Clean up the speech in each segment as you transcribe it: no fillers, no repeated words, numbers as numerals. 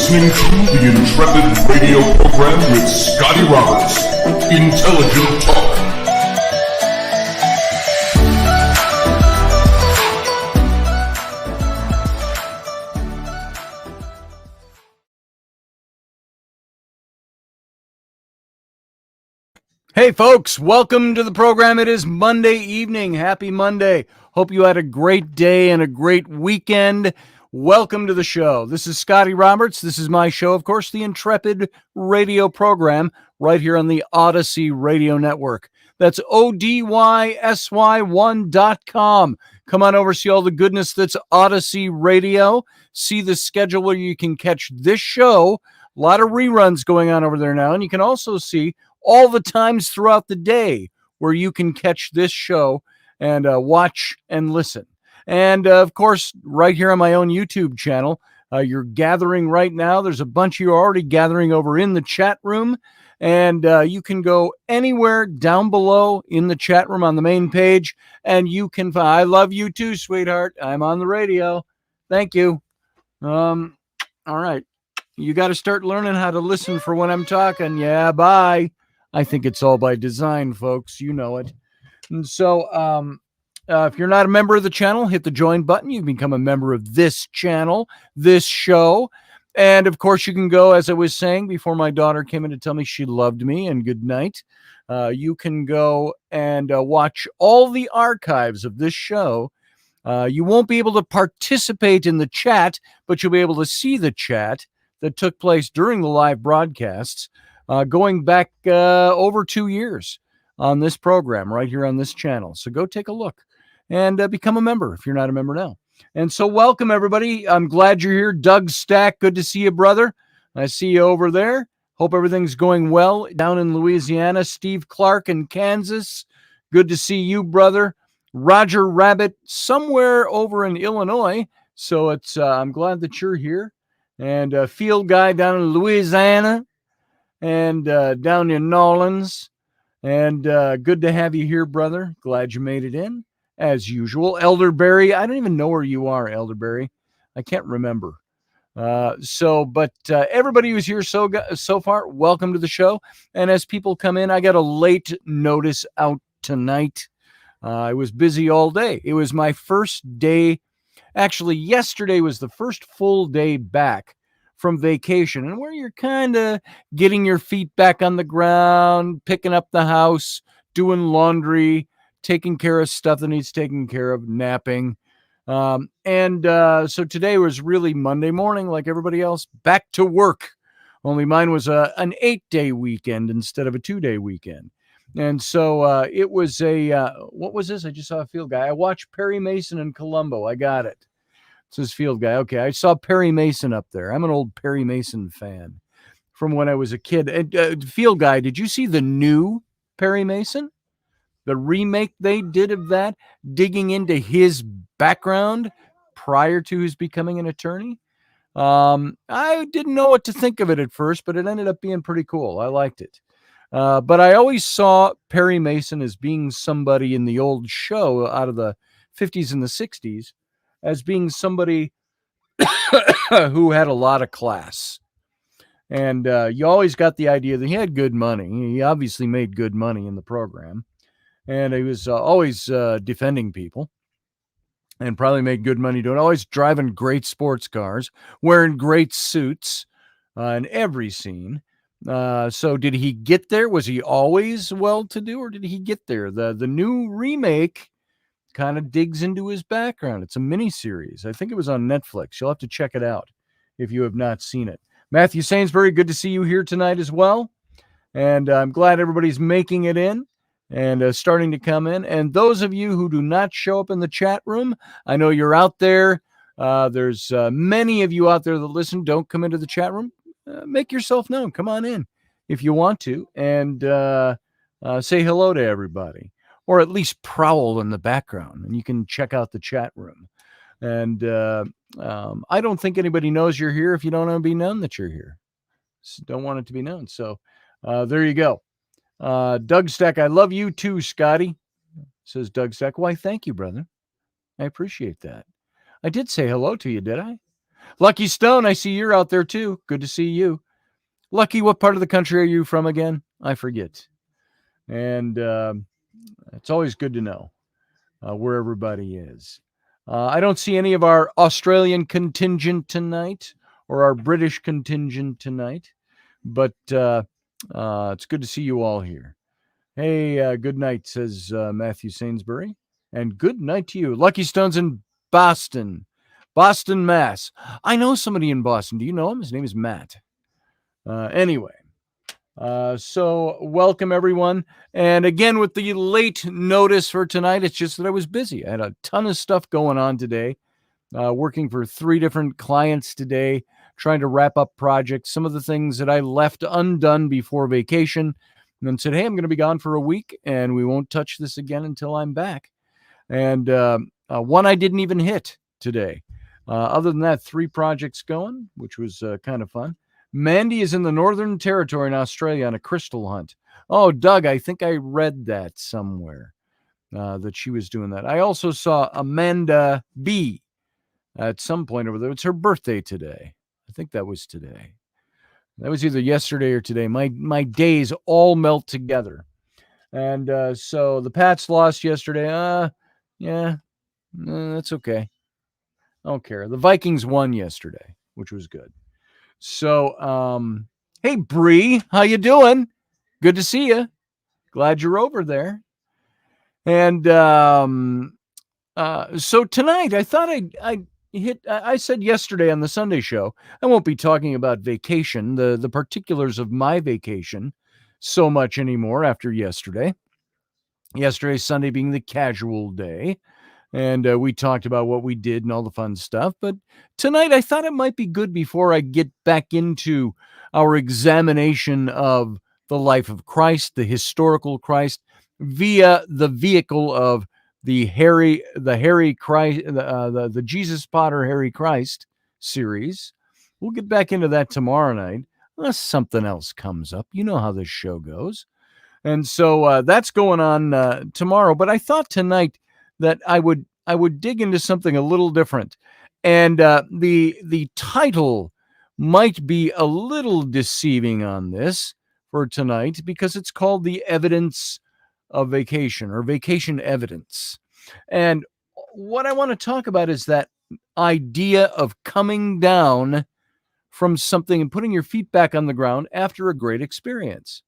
listening to the Intrepid radio program with Scotty Roberts. Intelligent Talk. Hey folks, welcome to the program. It is Monday evening. Happy Monday. Hope you had a great day and a great weekend. Welcome to the show. This is Scotty Roberts. This is my show, of course, the Intrepid radio program right here on the Odyssey Radio Network. That's ODYSY1.com. Come on over, see all the goodness that's Odyssey Radio. See the schedule where you can catch this show. A lot of reruns going on over there now. And you can also see all the times throughout the day where you can catch this show and watch and listen. And, of course, right here on my own YouTube channel, you're gathering right now. There's a bunch of you already gathering over in the chat room. And you can go anywhere down below in the chat room on the main page. And you can find, I love you too, sweetheart. I'm on the radio. Thank you. All right. You got to start learning how to listen for when I'm talking. Yeah, bye. I think it's all by design, folks. You know it. And so if you're not a member of the channel, hit the join button. You can become a member of this channel, this show. And, of course, you can go, as I was saying before my daughter came in to tell me she loved me and good night. You can go and watch all the archives of this show. You won't be able to participate in the chat, but you'll be able to see the chat that took place during the live broadcasts. Going back over 2 years on this program right here on this channel. So go take a look and become a member if you're not a member now. And so welcome, everybody. I'm glad you're here. Doug Stack, good to see you, brother. I see you over there. Hope everything's going well down in Louisiana. Steve Clark in Kansas, good to see you, brother. Roger Rabbit somewhere over in Illinois. So it's I'm glad that you're here. And Field Guy down in Louisiana. And down in New Orleans. And good to have you here, brother. Glad you made it in, as usual. Elderberry, I don't even know where you are, Elderberry. I can't remember. But everybody who's here so far, welcome to the show. And as people come in, I got a late notice out tonight. I was busy all day. It was my first day. Actually, yesterday was the first full day back from vacation, and where you're kind of getting your feet back on the ground, picking up the house, doing laundry, taking care of stuff that needs taken care of, napping. So today was really Monday morning, like everybody else, back to work. Only mine was an 8-day weekend instead of a 2-day weekend. And so it was what was this? I just saw a Field Guy. I watched Perry Mason in Columbo. I got it. It says Field Guy. Okay, I saw Perry Mason up there. I'm an old Perry Mason fan from when I was a kid. Field Guy, did you see the new Perry Mason? The remake they did of that, digging into his background prior to his becoming an attorney? I didn't know what to think of it at first, but it ended up being pretty cool. I liked it. But I always saw Perry Mason as being somebody in the old show out of the 50s and the 60s, as being somebody who had a lot of class. And you always got the idea that he had good money. He obviously made good money in the program. And he was always defending people and probably made good money doing it. Always driving great sports cars, wearing great suits in every scene. So did he get there? Was he always well-to-do, or did he get there? The new remake kind of digs into his background. It's a mini-series. I think it was on Netflix. You'll have to check it out if you have not seen it. Matthew Sainsbury, good to see you here tonight as well. And I'm glad everybody's making it in and starting to come in. And those of you who do not show up in the chat room, I know you're out there. There's many of you out there that listen. Don't come into the chat room. Make yourself known. Come on in if you want to, and say hello to everybody. Or at least prowl in the background, and you can check out the chat room. And I don't think anybody knows you're here if you don't want to be known that you're here. Don't want it to be known. So there you go. Doug Stack, I love you too, Scotty, says Doug Stack. Why, thank you, brother. I appreciate that. I did say hello to you, did I? Lucky Stone, I see you're out there too. Good to see you. Lucky, what part of the country are you from again? I forget. And it's always good to know where everybody is. I don't see any of our Australian contingent tonight or our British contingent tonight, but it's good to see you all here. Hey, good night, says Matthew Sainsbury. And good night to you. Lucky Stone's in Boston, Mass. I know somebody in Boston. Do you know him? His name is Matt. Anyway, so welcome everyone. And again, with the late notice for tonight, it's just that I was busy. I had a ton of stuff going on today, working for 3 different clients today, trying to wrap up projects, some of the things that I left undone before vacation, and then said, hey, I'm going to be gone for a week, and we won't touch this again until I'm back. And one I didn't even hit today. Other than that, 3 projects going, which was kind of fun. Mandy is in the Northern Territory in Australia on a crystal hunt. Oh, Doug, I think I read that somewhere, that she was doing that. I also saw Amanda B. at some point over there. It's her birthday today. I think that was today. That was either yesterday or today. My days all melt together. And so the Pats lost yesterday. That's okay. I don't care. The Vikings won yesterday, which was good. So, hey, Bree, how you doing? Good to see you. Glad you're over there. And so tonight, I thought I said yesterday on the Sunday show, I won't be talking about vacation, the particulars of my vacation so much anymore after yesterday. Yesterday, Sunday being the casual day. And we talked about what we did and all the fun stuff. But tonight, I thought it might be good before I get back into our examination of the life of Christ, the historical Christ, via the vehicle of the Jesus Potter Harry Christ series. We'll get back into that tomorrow night, unless something else comes up. You know how this show goes. And so that's going on tomorrow. But I thought tonight that I would dig into something a little different. And the title might be a little deceiving on this for tonight because it's called The Evidence of Vacation, or Vacation Evidence. And what I want to talk about is that idea of coming down from something and putting your feet back on the ground after a great experience.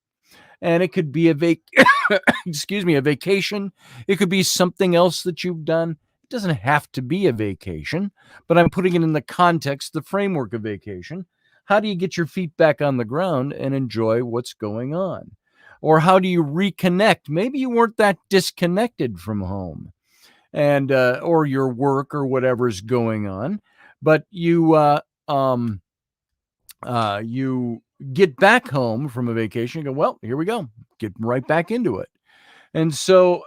And it could be a vacation. It could be something else that you've done. It doesn't have to be a vacation, but I'm putting it in the context, the framework of vacation. How do you get your feet back on the ground and enjoy what's going on? Or how do you reconnect? Maybe you weren't that disconnected from home and or your work or whatever's going on, but you get back home from a vacation and go, well, here we go. Get right back into it. And so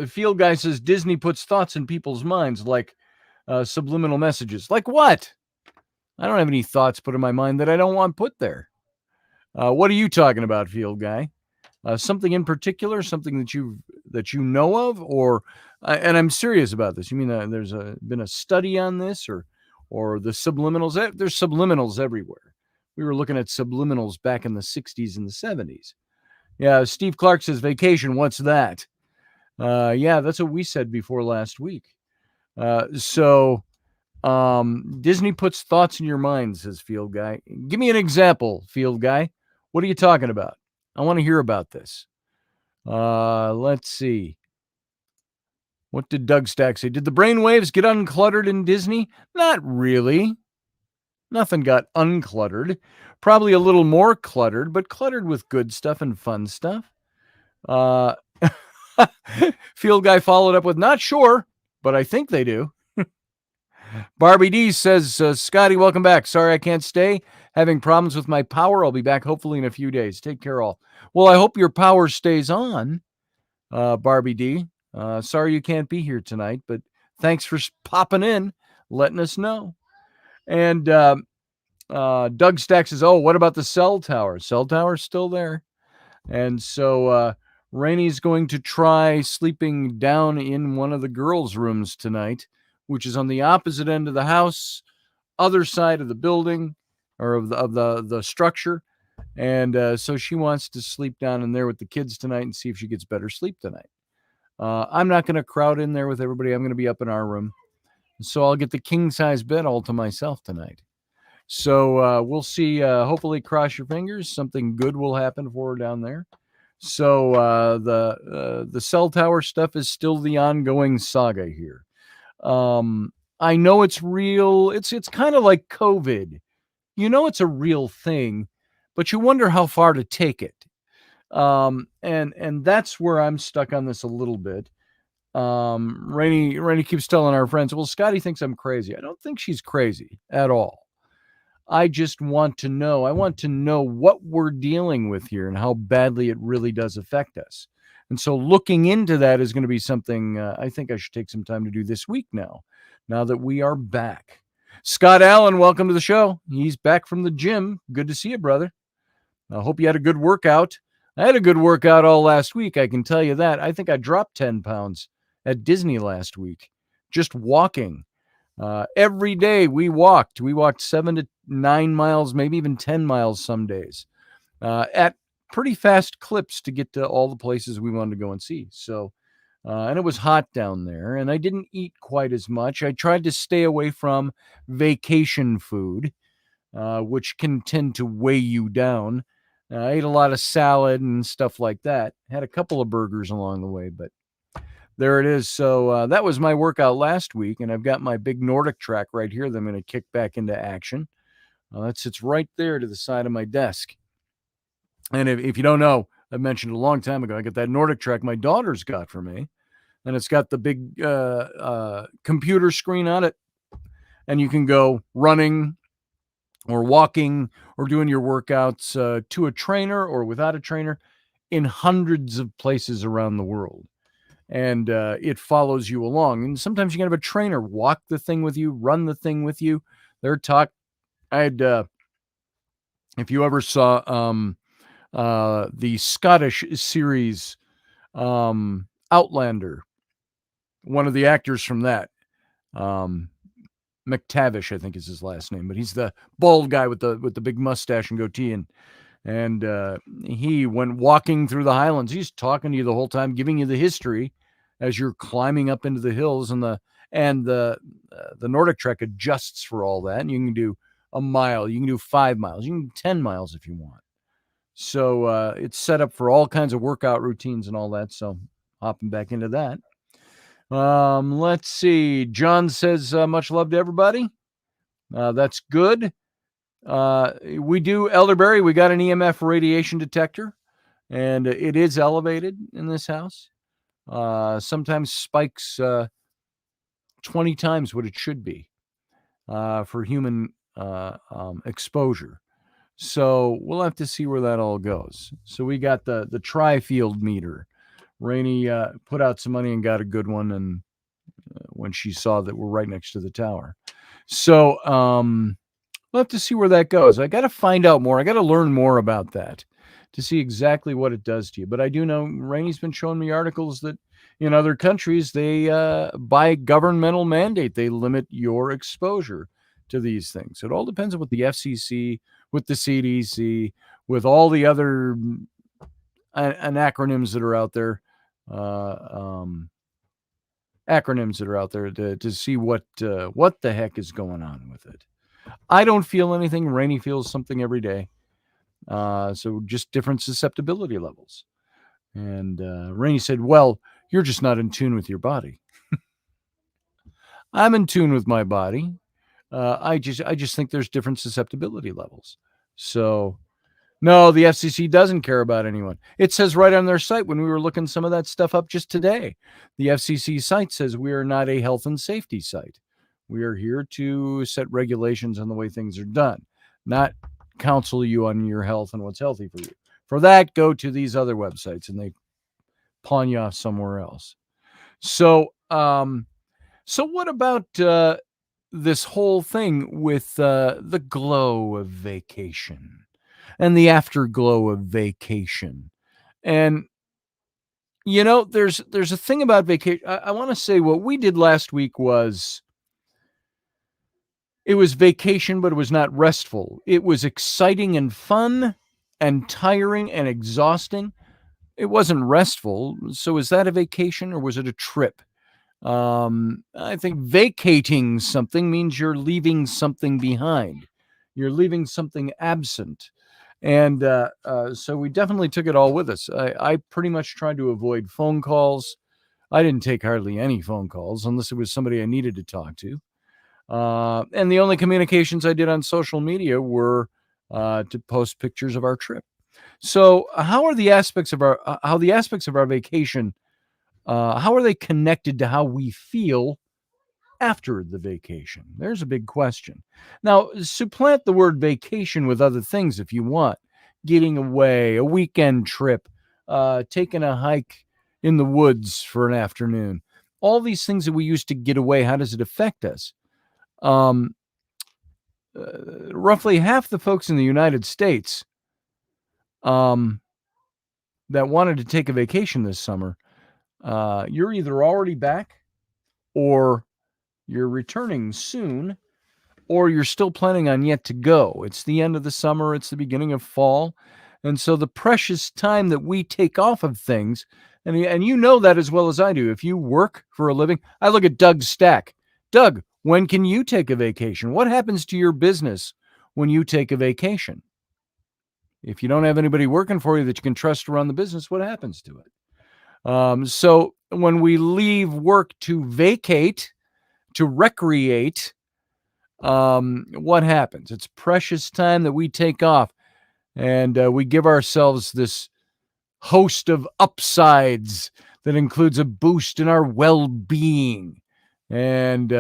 Field Guy says Disney puts thoughts in people's minds like subliminal messages. Like what? I don't have any thoughts put in my mind that I don't want put there. What are you talking about, Field Guy? Something in particular, something that you know of, or and I'm serious about this. You mean there's been a study on this, or the subliminals? There's subliminals everywhere. We were looking at subliminals back in the 60s and the 70s. Yeah, Steve Clark says vacation. What's that? Yeah, that's what we said before last week. So Disney puts thoughts in your mind, says Field Guy. Give me an example, Field Guy. What are you talking about? I want to hear about this. Let's see. What did Doug Stack say? Did the brainwaves get uncluttered in Disney? Not really. Nothing got uncluttered. Probably a little more cluttered, but cluttered with good stuff and fun stuff. Field Guy followed up with, not sure, but I think they do. Barbie D says, Scotty, welcome back. Sorry I can't stay. Having problems with my power. I'll be back hopefully in a few days. Take care all. Well, I hope your power stays on, Barbie D. Sorry you can't be here tonight, but thanks for popping in, letting us know. And Doug Stack says, oh, what about the cell tower? Cell tower's still there. And so Rainy's going to try sleeping down in one of the girls' rooms tonight which is on the opposite end of the house, other side of the building, or of the structure. And so she wants to sleep down in there with the kids tonight and see if she gets better sleep tonight. I'm not going to crowd in there with everybody. I'm going to be up in our room. So I'll get the king size bed all to myself tonight. So we'll see. Hopefully, cross your fingers. Something good will happen for her down there. So the cell tower stuff is still the ongoing saga here. I know it's real. It's kind of like COVID. You know it's a real thing, but you wonder how far to take it. And that's where I'm stuck on this a little bit. Rainey keeps telling our friends, well, Scotty thinks I'm crazy. I don't think she's crazy at all. I just want to know. I want to know what we're dealing with here and how badly it really does affect us. And so looking into that is going to be something I think I should take some time to do this week now that we are back. Scott Allen, welcome to the show. He's back from the gym. Good to see you, brother. I hope you had a good workout. I had a good workout all last week, I can tell you that. I think I dropped 10 pounds at Disney last week, just walking. Every day we walked. We walked 7 to 9 miles, maybe even 10 miles some days, at pretty fast clips to get to all the places we wanted to go and see. So, and it was hot down there, and I didn't eat quite as much. I tried to stay away from vacation food, which can tend to weigh you down. I ate a lot of salad and stuff like that. Had a couple of burgers along the way, but there it is. So that was my workout last week, and I've got my big Nordic track right here that I'm going to kick back into action. That sits right there to the side of my desk. And if you don't know, I mentioned a long time ago, I got that Nordic track my daughter's got for me, and it's got the big computer screen on it, and you can go running or walking or doing your workouts to a trainer or without a trainer in hundreds of places around the world. And it follows you along. And sometimes you can have a trainer walk the thing with you, run the thing with you. I had, if you ever saw the Scottish series Outlander, one of the actors from that, McTavish, I think is his last name, but he's the bald guy with the big mustache and goatee, and he went walking through the Highlands. He's talking to you the whole time, giving you the history as you're climbing up into the hills, and the Nordic Trek adjusts for all that, and you can do a mile, you can do 5 miles, you can do 10 miles if you want. So it's set up for all kinds of workout routines and all that. So hopping back into that. Let's see. John says, much love to everybody. That's good. We do, Elderberry, we got an EMF radiation detector, and it is elevated in this house. Sometimes spikes 20 times what it should be for human exposure. So we'll have to see where that all goes. So we got the tri-field meter. Rainey put out some money and got a good one, and when she saw that we're right next to the tower. So we'll have to see where that goes. I got to find out more. I got to learn more about that to see exactly what it does to you. But I do know Rainey's been showing me articles that in other countries, they, by governmental mandate, they limit your exposure to these things. It all depends on what the FCC, with the CDC, with all the other acronyms that are out there, to see what the heck is going on with it. I don't feel anything. Rainey feels something every day. So just different susceptibility levels. And Rainey said, well, you're just not in tune with your body. I'm in tune with my body. I just think there's different susceptibility levels. So no, the FCC doesn't care about anyone. It says right on their site when we were looking some of that stuff up just today, the FCC site says we are not a health and safety site. We are here to set regulations on the way things are done, not counsel you on your health and what's healthy for you. For that, go to these other websites and they pawn you off somewhere else. So what about this whole thing with the glow of vacation and the afterglow of vacation? And you know, there's a thing about vacation. I want to say what we did last week was It was vacation, but it was not restful. It was exciting and fun and tiring and exhausting. It wasn't restful. So is that a vacation or was it a trip? I think vacating something means you're leaving something behind. You're leaving something absent. And so we definitely took it all with us. I pretty much tried to avoid phone calls. I didn't take hardly any phone calls unless it was somebody I needed to talk to. And the only communications I did on social media were to post pictures of our trip. So how the aspects of our vacation, how are they connected to how we feel after the vacation? There's a big question. Now, supplant the word vacation with other things if you want. Getting away, a weekend trip, taking a hike in the woods for an afternoon. All these things that we used to get away, how does it affect us? Roughly half the folks in the United States that wanted to take a vacation this summer, you're either already back or you're returning soon, or you're still planning on yet to go. It's the end of the summer, it's the beginning of fall. And so the precious time that we take off of things, and you know that as well as I do. If you work for a living, I look at Doug Stack. Doug, when can you take a vacation? What happens to your business when you take a vacation? If you don't have anybody working for you that you can trust to run the business, what happens to it? So when we leave work to vacate, to recreate, what happens? It's precious time that we take off, and we give ourselves this host of upsides that includes a boost in our well-being. And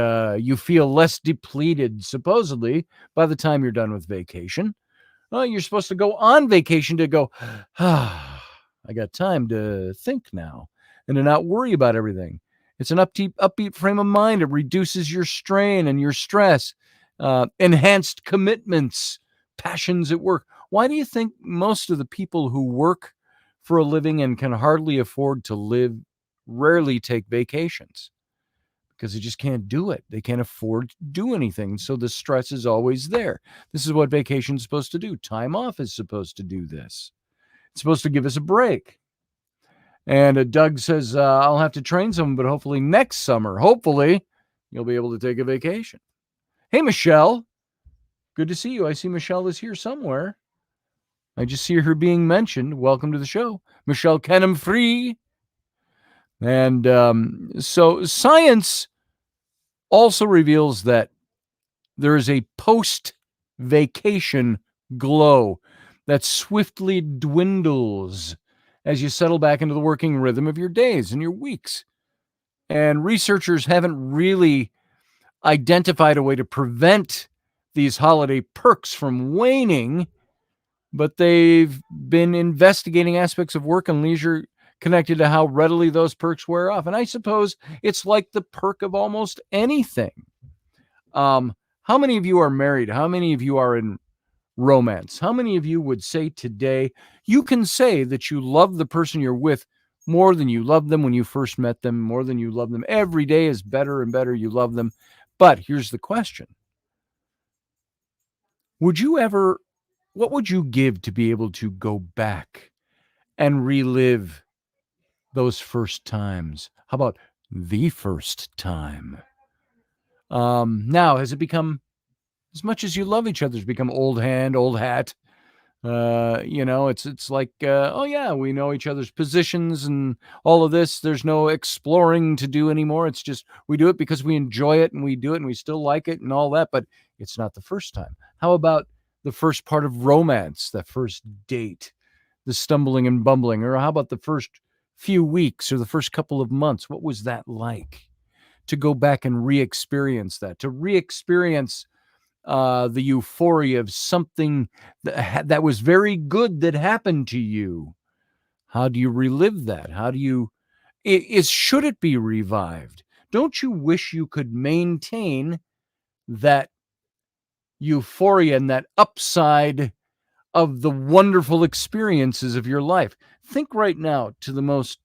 you feel less depleted, supposedly, by the time you're done with vacation. Well, you're supposed to go on vacation to go, I got time to think now and to not worry about everything. It's an upbeat frame of mind. It reduces your strain and your stress, enhanced commitments, passions at work. Why do you think most of the people who work for a living and can hardly afford to live rarely take vacations? Because they just can't do it. They can't afford to do anything. So the stress is always there. This is what vacation is supposed to do. Time off is supposed to do this. It's supposed to give us a break. And Doug says, I'll have to train someone, but hopefully next summer, hopefully, you'll be able to take a vacation. Hey, Michelle. Good to see you. I see Michelle is here somewhere. I just see her being mentioned. Welcome to the show. Michelle Kenham-Free. And so science also reveals that there is a post-vacation glow that swiftly dwindles as you settle back into the working rhythm of your days and your weeks. And researchers haven't really identified a way to prevent these holiday perks from waning, but they've been investigating aspects of work and leisure connected to how readily those perks wear off. And I suppose it's like the perk of almost anything. How many of you are married? How many of you are in romance? How many of you would say today you can say that you love the person you're with more than you loved them when you first met them, more than you love them? Every day is better and better. You love them. But here's the question. What would you give to be able to go back and relive those first times? How about the first time? Now, has it become, as much as you love each other, it's become old hand, old hat? It's like, oh yeah, we know each other's positions and all of this. There's no exploring to do anymore. It's just, we do it because we enjoy it and we do it and we still like it and all that, but it's not the first time. How about the first part of romance, that first date, the stumbling and bumbling? Or how about the first few weeks or the first couple of months? What was that like? To go back and re-experience that, to re-experience the euphoria of something that was very good that happened to you. How do you relive that? How do you, should it be revived? Don't you wish you could maintain that euphoria and that upside of the wonderful experiences of your life? Think right now to the most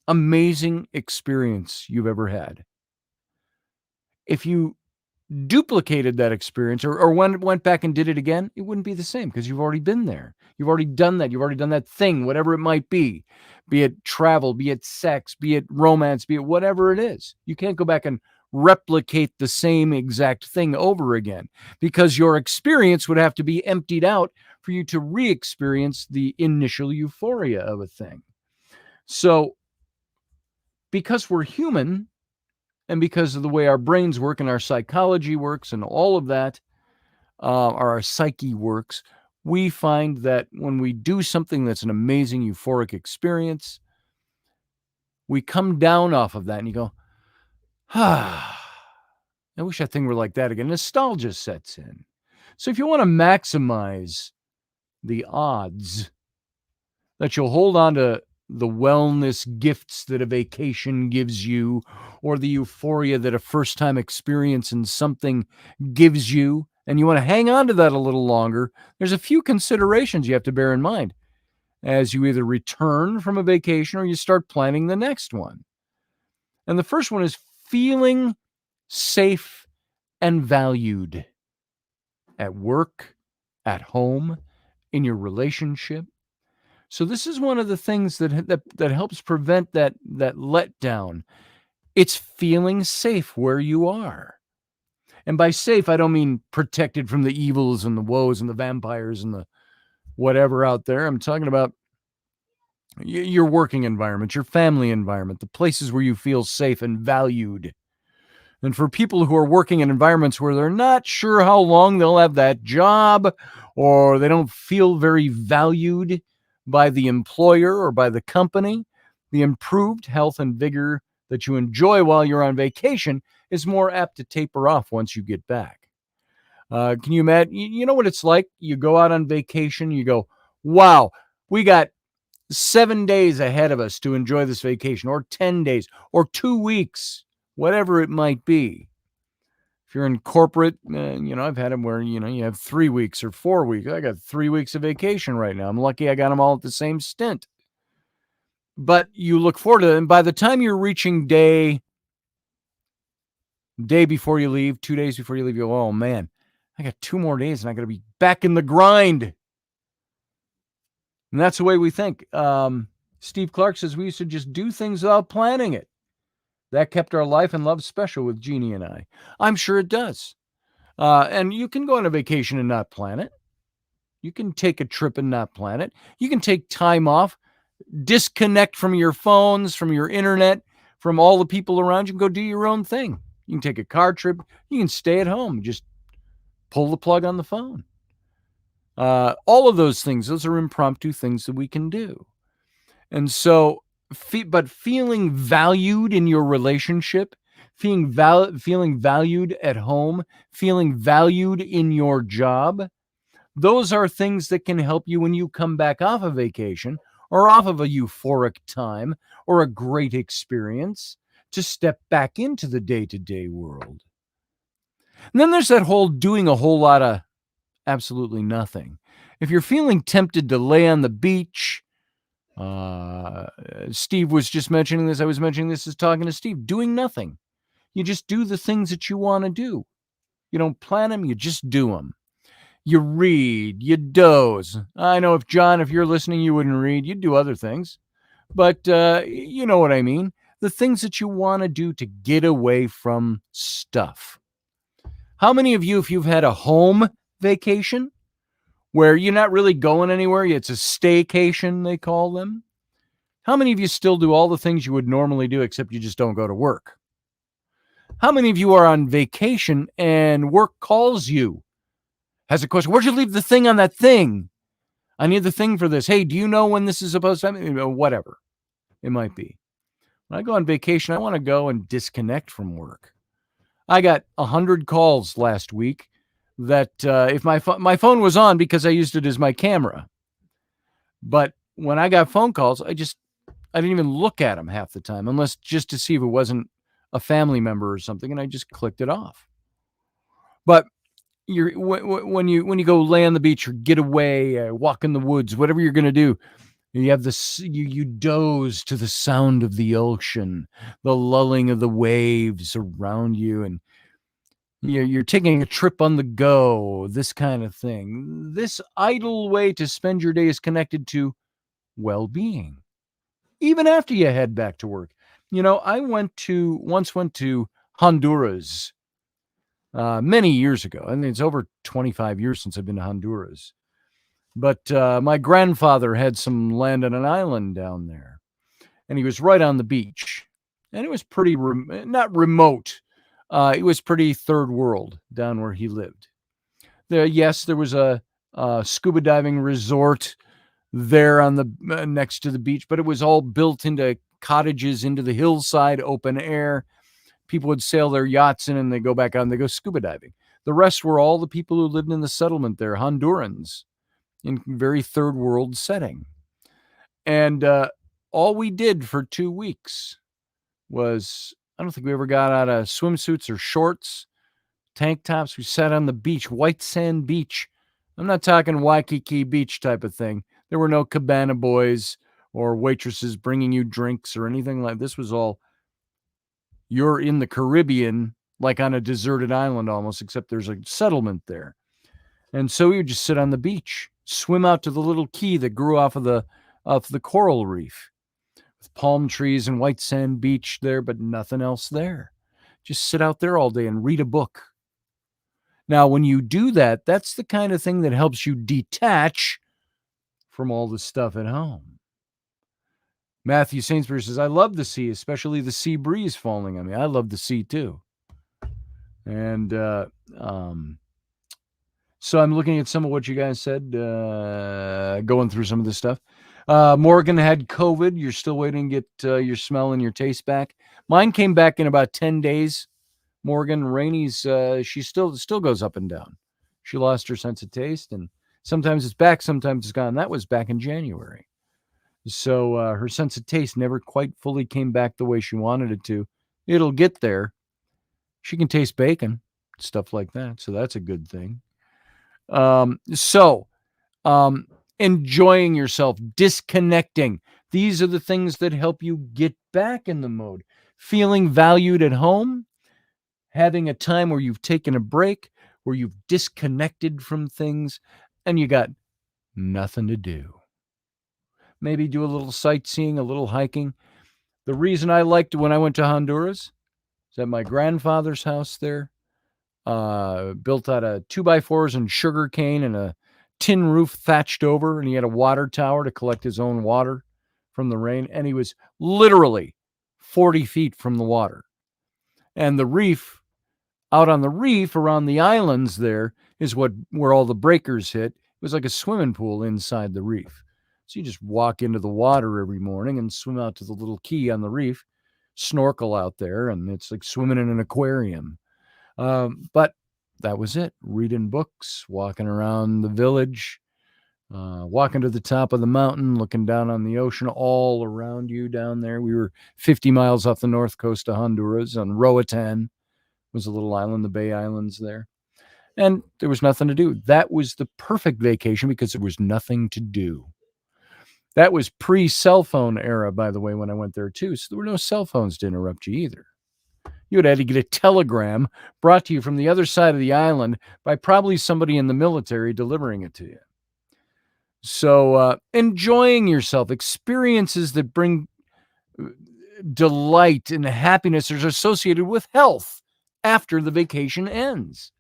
amazing experience you've ever had. If you duplicated that experience or went back and did it again, it wouldn't be the same because you've already been there. You've already done that. You've already done that thing, whatever it might be it travel, be it sex, be it romance, be it whatever it is. You can't go back and replicate the same exact thing over again because your experience would have to be emptied out for you to re-experience the initial euphoria of a thing. So because we're human, and because of the way our brains work and our psychology works and all of that, our psyche works, we find that when we do something that's an amazing euphoric experience, we come down off of that and you go, I wish that thing were like that again. Nostalgia sets in. So if you want to maximize the odds that you'll hold on to the wellness gifts that a vacation gives you, or the euphoria that a first-time experience in something gives you, and you want to hang on to that a little longer, there's a few considerations you have to bear in mind as you either return from a vacation or you start planning the next one. And the first one is feeling safe and valued at work, at home, in your relationship. So this is one of the things that helps prevent that letdown. It's feeling safe where you are. And by safe, I don't mean protected from the evils and the woes and the vampires and the whatever out there. I'm talking about your working environment, your family environment, the places where you feel safe and valued. And for people who are working in environments where they're not sure how long they'll have that job, or they don't feel very valued by the employer or by the company, the improved health and vigor that you enjoy while you're on vacation is more apt to taper off once you get back. Can you imagine? You know what it's like? You go out on vacation, you go, wow, we got 7 days ahead of us to enjoy this vacation, or 10 days, or 2 weeks, whatever it might be. If you're in corporate, I've had them where, you have 3 weeks or 4 weeks. I got 3 weeks of vacation right now. I'm lucky I got them all at the same stint. But you look forward to it, and by the time you're reaching day before you leave, 2 days before you leave, you go, oh man, I got 2 more days and I got to be back in the grind. And that's the way we think. Steve Clark says we used to just do things without planning it. That kept our life and love special with Jeannie and I. I'm sure it does. And you can go on a vacation and not plan it. You can take a trip and not plan it. You can take time off, disconnect from your phones, from your internet, from all the people around you, and go do your own thing. You can take a car trip. You can stay at home. Just pull the plug on the phone. All of those things, those are impromptu things that we can do. And so, but feeling valued in your relationship, feeling valued at home, feeling valued in your job, those are things that can help you when you come back off a vacation or off of a euphoric time or a great experience to step back into the day-to-day world. And then there's that whole doing a whole lot of absolutely nothing. If you're feeling tempted to lay on the beach, Steve was just mentioning this. I was mentioning this as talking to Steve. Doing nothing. You just do the things that you want to do. You don't plan them. You just do them. You read. You doze. I know if you're listening, you wouldn't read. You'd do other things. But you know what I mean. The things that you want to do to get away from stuff. How many of you, if you've had a home vacation where you're not really going anywhere, it's a staycation, they call them. How many of you still do all the things you would normally do, except you just don't go to work? How many of you are on vacation and work calls you, has a question, where'd you leave the thing on that thing? I need the thing for this. Hey, do you know when this is supposed to happen? Whatever it might be. When I go on vacation, I want to go and disconnect from work. I got 100 calls last week that if my phone was on because I used it as my camera. But when I got phone calls, I didn't even look at them half the time, unless just to see if it wasn't a family member or something, and I just clicked it off. But when you go lay on the beach or get away, walk in the woods, whatever you're going to do, you have you doze to the sound of the ocean, the lulling of the waves around you, and You're taking a trip on the go, this kind of thing. This idle way to spend your day is connected to well-being, even after you head back to work. I once went to Honduras many years ago. I mean, it's over 25 years since I've been to Honduras. But my grandfather had some land on an island down there, and he was right on the beach. And it was pretty, not remote. It was pretty third world down where he lived. Yes, there was a scuba diving resort there on the next to the beach, but it was all built into cottages into the hillside, open air. People would sail their yachts in and they go back out and they go scuba diving. The rest were all the people who lived in the settlement there, Hondurans, in very third world setting. And all we did for 2 weeks was, I don't think we ever got out of swimsuits or shorts, tank tops. We sat on the beach, white sand beach. I'm not talking Waikiki Beach type of thing. There were no cabana boys or waitresses bringing you drinks or anything like this. Was all, you're in the Caribbean, like on a deserted island almost, except there's a settlement there. And so we would just sit on the beach, swim out to the little key that grew off of the coral reef, with palm trees and white sand beach there, but nothing else there. Just sit out there all day and read a book. Now, when you do that, that's the kind of thing that helps you detach from all the stuff at home. Matthew Sainsbury says, I love the sea, especially the sea breeze falling on me. I love the sea too. And so I'm looking at some of what you guys said, going through some of this stuff. Morgan had COVID. You're still waiting to get your smell and your taste back. Mine came back in about 10 days. Morgan, Rainey's, she still goes up and down. She lost her sense of taste, and sometimes it's back, sometimes it's gone. That was back in January. So her sense of taste never quite fully came back the way she wanted it to. It'll get there. She can taste bacon, stuff like that. So that's a good thing. Enjoying yourself, disconnecting. These are the things that help you get back in the mode. Feeling valued at home, having a time where you've taken a break, where you've disconnected from things, and you got nothing to do. Maybe do a little sightseeing, a little hiking. The reason I liked when I went to Honduras is at my grandfather's house there, built out of 2x4s and sugar cane and a tin roof thatched over, and he had a water tower to collect his own water from the rain, and he was literally 40 feet from the water. And the reef, out on the reef around the islands there, is where all the breakers hit. It was like a swimming pool inside the reef. So you just walk into the water every morning and swim out to the little key on the reef, snorkel out there, and it's like swimming in an aquarium. But that was it. Reading books, walking around the village, walking to the top of the mountain, looking down on the ocean all around you down there. We were 50 miles off the north coast of Honduras on Roatan. Was a little island, the Bay Islands there. And there was nothing to do. That was the perfect vacation because there was nothing to do. That was pre-cell phone era, by the way, when I went there too. So there were no cell phones to interrupt you either. You would have to get a telegram brought to you from the other side of the island by probably somebody in the military delivering it to you. So enjoying yourself, experiences that bring delight and happiness are associated with health after the vacation ends.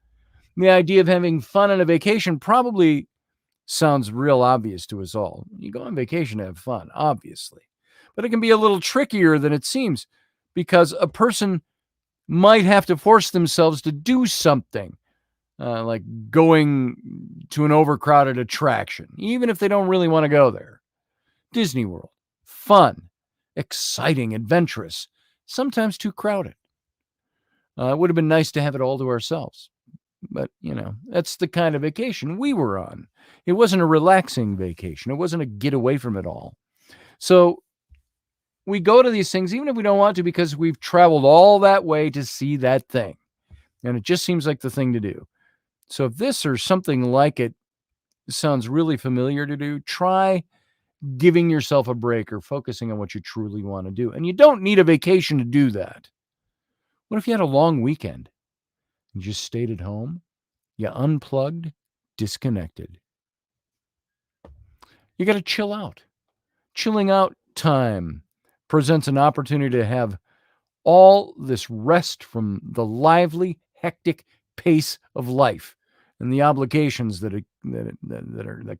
The idea of having fun on a vacation probably sounds real obvious to us all. You go on vacation to have fun, obviously. But it can be a little trickier than it seems because a person might have to force themselves to do something, like going to an overcrowded attraction, even if they don't really want to go there. Disney World, fun, exciting, adventurous, sometimes too crowded. It would have been nice to have it all to ourselves. But, that's the kind of vacation we were on. It wasn't a relaxing vacation. It wasn't a get away from it all. So we go to these things, even if we don't want to, because we've traveled all that way to see that thing. And it just seems like the thing to do. So if this or something like it sounds really familiar to do, try giving yourself a break or focusing on what you truly want to do. And you don't need a vacation to do that. What if you had a long weekend? You just stayed at home. You unplugged, disconnected. You got to chill out. Chilling out time presents an opportunity to have all this rest from the lively, hectic pace of life and the obligations that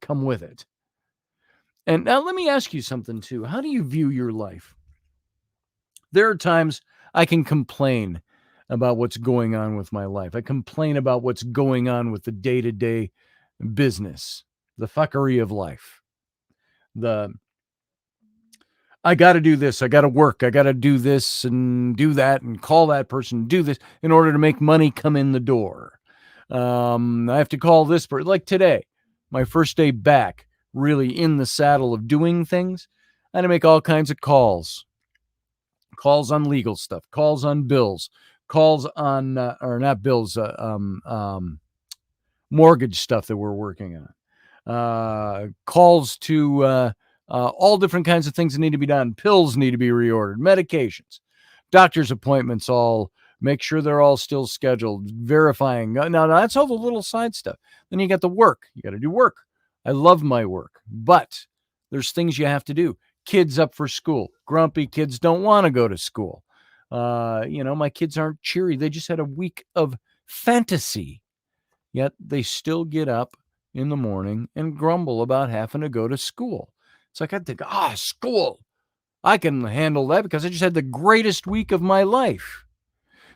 come with it. And now let me ask you something too. How do you view your life? There are times I can complain about what's going on with my life. I complain about what's going on with the day-to-day business, the fuckery of life. I got to do this. I got to work. I got to do this and do that and call that person, do this in order to make money come in the door. I have to call this person. Like today, my first day back, really in the saddle of doing things. I had to make all kinds of calls on legal stuff, calls on bills, calls on, or not bills, mortgage stuff that we're working on, calls to all different kinds of things that need to be done. Pills need to be reordered, medications, doctor's appointments, all make sure they're all still scheduled, verifying. Now, that's all the little side stuff. Then you got the work. You got to do work. I love my work, but there's things you have to do. Kids up for school. Grumpy kids don't want to go to school. My kids aren't cheery. They just had a week of fantasy, yet they still get up in the morning and grumble about having to go to school. It's like I think, school. I can handle that because I just had the greatest week of my life.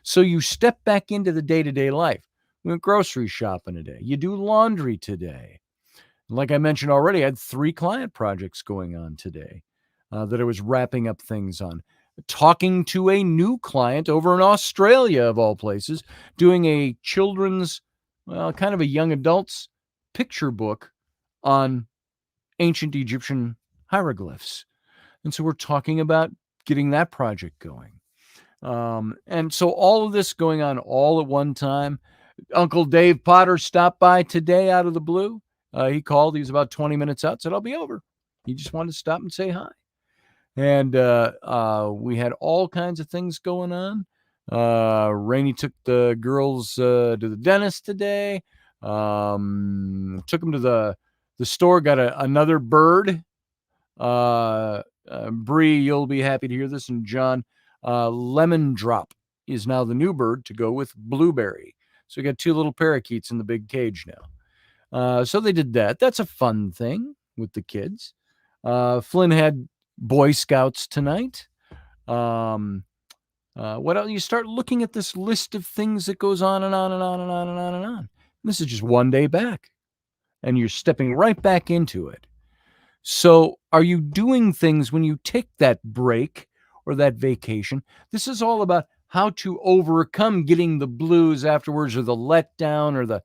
So you step back into the day-to-day life. We went grocery shopping today. You do laundry today. Like I mentioned already, I had 3 client projects going on today that I was wrapping up things on. Talking to a new client over in Australia, of all places, doing a children's, kind of a young adults picture book on ancient Egyptian hieroglyphs. And so we're talking about getting that project going. And so all of this going on all at one time. Uncle Dave Potter stopped by today out of the blue. He called. He was about 20 minutes out, said, I'll be over. He just wanted to stop and say hi. And we had all kinds of things going on. Rainey took the girls to the dentist today. Took them to the store, got another bird. Bree, you'll be happy to hear this. And John, Lemon Drop is now the new bird to go with Blueberry. So we got 2 little parakeets in the big cage now. So they did that. That's a fun thing with the kids. Flynn had Boy Scouts tonight. What else? You start looking at this list of things that goes on and on and on and on and on and on. This is just one day back, and you're stepping right back into it. So are you doing things when you take that break or that vacation? This is all about how to overcome getting the blues afterwards, or the letdown, or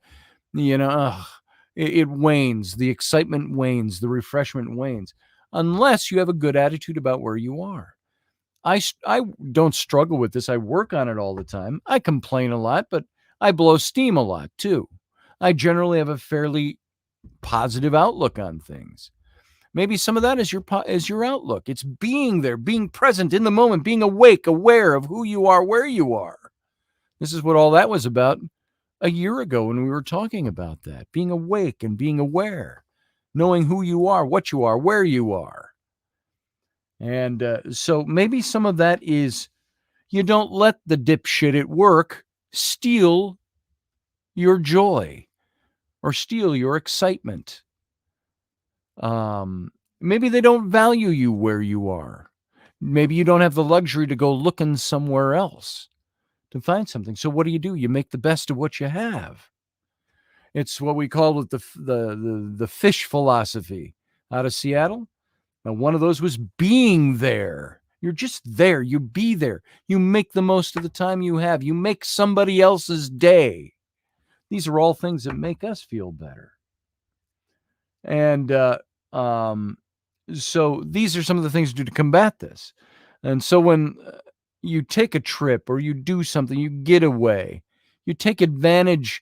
it wanes. The excitement wanes. The refreshment wanes. Unless you have a good attitude about where you are. I don't struggle with this. I work on it all the time. I complain a lot, but I blow steam a lot too. I generally have a fairly positive outlook on things. Maybe some of that is your outlook. It's being there, being present in the moment, being awake, aware of who you are, where you are. This is what all that was about a year ago when we were talking about that. Being awake and being aware, knowing who you are, what you are, where you are. And so maybe some of that is you don't let the dipshit at work steal your joy or steal your excitement. Maybe they don't value you where you are. Maybe you don't have the luxury to go looking somewhere else to find something. So what do? You make the best of what you have. It's what we call it the fish philosophy out of Seattle. Now, one of those was being there. You're just there. You be there. You make the most of the time you have. You make somebody else's day. These are all things that make us feel better. And so these are some of the things to do to combat this. And so when you take a trip or you do something, you get away, you take advantage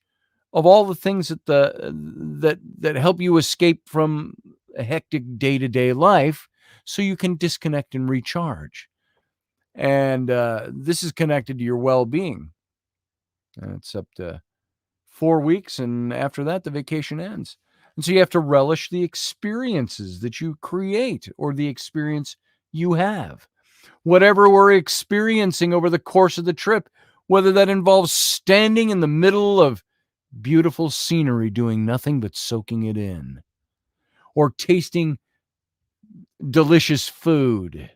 of all the things that help you escape from a hectic day-to-day life so you can disconnect and recharge. And this is connected to your well-being. And it's up to 4 weeks, and after that, the vacation ends. And so you have to relish the experiences that you create or the experience you have. Whatever we're experiencing over the course of the trip, whether that involves standing in the middle of beautiful scenery doing nothing but soaking it in, or tasting delicious food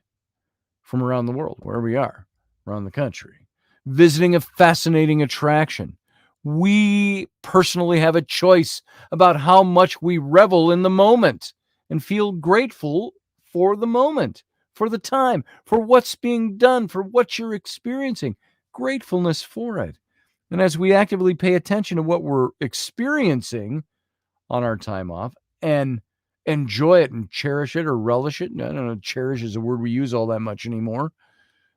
from around the world, wherever we are, around the country, visiting a fascinating attraction. We personally have a choice about how much we revel in the moment and feel grateful for the moment, for the time, for what's being done, for what you're experiencing, gratefulness for it. And as we actively pay attention to what we're experiencing on our time off and enjoy it and cherish it or relish it. I don't know, cherish is a word we use all that much anymore,